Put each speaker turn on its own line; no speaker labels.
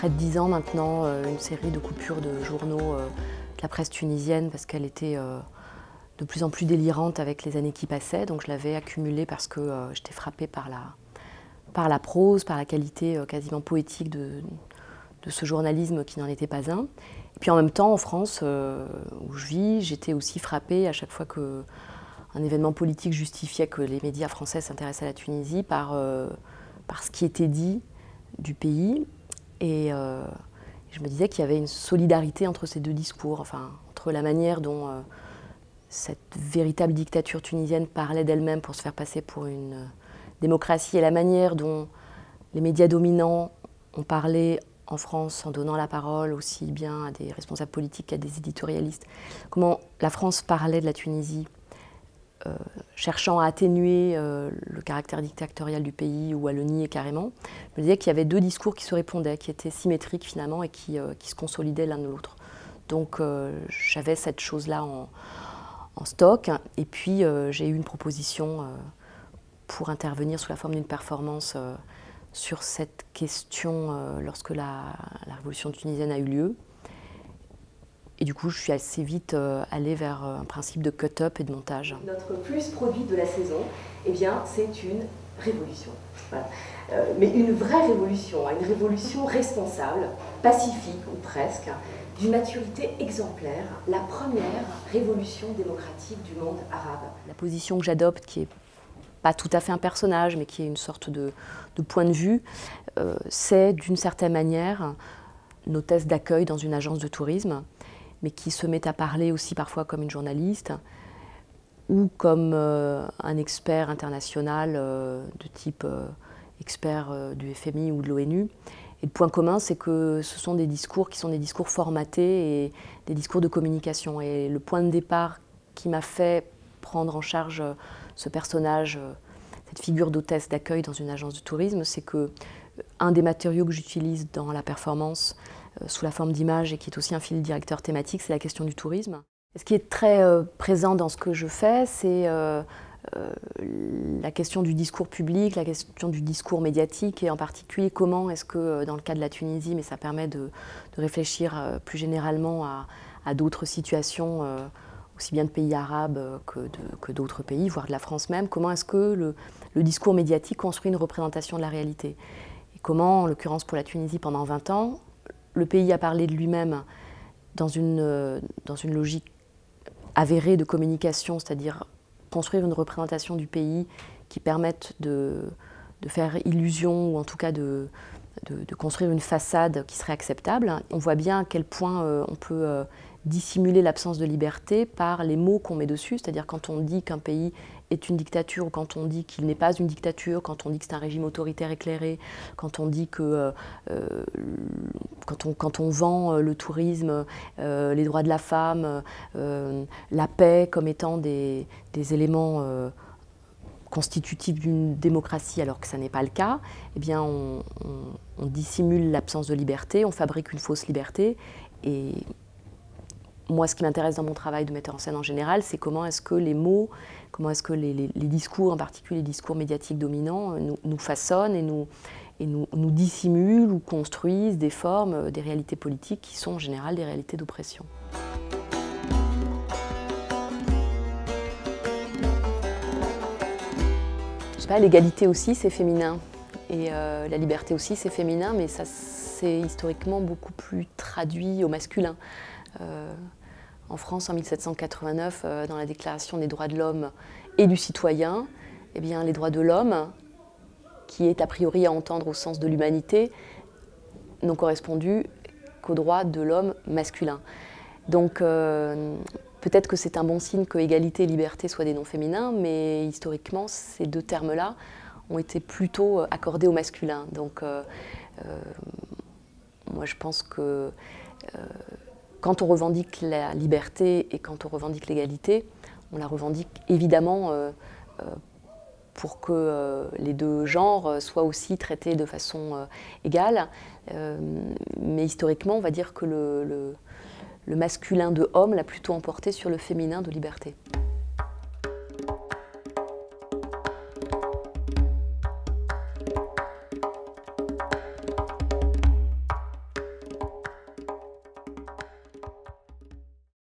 près de 10 ans maintenant une série de coupures de journaux de la presse tunisienne parce qu'elle était de plus en plus délirante avec les années qui passaient. Donc je l'avais accumulée parce que j'étais frappée par la prose, par la qualité quasiment poétique de ce journalisme qui n'en était pas un. Et puis en même temps, en France, où je vis, j'étais aussi frappée à chaque fois qu'un événement politique justifiait que les médias français s'intéressaient à la Tunisie par ce qui était dit du pays. Et je me disais qu'il y avait une solidarité entre ces deux discours, enfin, entre la manière dont cette véritable dictature tunisienne parlait d'elle-même pour se faire passer pour une démocratie et la manière dont les médias dominants ont parlé en France en donnant la parole aussi bien à des responsables politiques qu'à des éditorialistes. Comment la France parlait de la Tunisie, cherchant à atténuer le caractère dictatorial du pays ou à le nier carrément. Je me disais qu'il y avait deux discours qui se répondaient, qui étaient symétriques finalement et qui se consolidaient l'un de l'autre. Donc j'avais cette chose-là en stock. Et puis j'ai eu une proposition pour intervenir sous la forme d'une performance sur cette question lorsque la révolution tunisienne a eu lieu. Et du coup, je suis assez vite allée vers un principe de cut-up et de montage.
Notre plus produit de la saison, eh bien, c'est une révolution. Voilà. Mais une vraie révolution, une révolution responsable, pacifique ou presque, d'une maturité exemplaire, la première révolution démocratique du monde arabe.
La position que j'adopte, qui est pas tout à fait un personnage, mais qui est une sorte de point de vue, c'est d'une certaine manière une hôtesse d'accueil dans une agence de tourisme, mais qui se met à parler aussi parfois comme une journaliste ou comme un expert international de type expert du FMI ou de l'ONU. Et le point commun, c'est que ce sont des discours qui sont des discours formatés et des discours de communication. Et le point de départ qui m'a fait prendre en charge ce personnage, cette figure d'hôtesse d'accueil dans une agence de tourisme, c'est que un des matériaux que j'utilise dans la performance sous la forme d'images et qui est aussi un fil directeur thématique, c'est la question du tourisme. Ce qui est très présent dans ce que je fais, c'est la question du discours public, la question du discours médiatique et en particulier comment est-ce que, dans le cas de la Tunisie, mais ça permet de réfléchir plus généralement à d'autres situations, aussi bien de pays arabes que d'autres pays, voire de la France même, comment est-ce que le discours médiatique construit une représentation de la réalité. Et comment, en l'occurrence pour la Tunisie pendant 20 ans, le pays a parlé de lui-même dans une logique avérée de communication, c'est-à-dire construire une représentation du pays qui permette de faire illusion ou en tout cas de construire une façade qui serait acceptable. On voit bien à quel point on peut dissimuler l'absence de liberté par les mots qu'on met dessus, c'est-à-dire quand on dit qu'un pays est une dictature ou quand on dit qu'il n'est pas une dictature, quand on dit que c'est un régime autoritaire éclairé, quand on dit que quand on vend le tourisme, les droits de la femme, la paix comme étant des éléments constitutifs d'une démocratie alors que ça n'est pas le cas, eh bien on dissimule l'absence de liberté, on fabrique une fausse liberté. Et moi, ce qui m'intéresse dans mon travail de metteur en scène en général, c'est comment est-ce que les mots, comment est-ce que les discours, en particulier les discours médiatiques dominants, nous façonnent et nous dissimulent ou construisent des formes, des réalités politiques qui sont en général des réalités d'oppression. Je sais pas, l'égalité aussi, c'est féminin. Et la liberté aussi, c'est féminin, mais ça, c'est historiquement beaucoup plus traduit au masculin. En France, en 1789, dans la Déclaration des droits de l'homme et du citoyen, eh bien, les droits de l'homme, qui est a priori à entendre au sens de l'humanité, n'ont correspondu qu'aux droits de l'homme masculin. Donc peut-être que c'est un bon signe que égalité et liberté soient des noms féminins, mais historiquement, ces deux termes-là ont été plutôt accordés au masculin. Donc moi, je pense que quand on revendique la liberté et quand on revendique l'égalité, on la revendique évidemment pour que les deux genres soient aussi traités de façon égale. Mais historiquement, on va dire que le masculin de homme l'a plutôt emporté sur le féminin de liberté.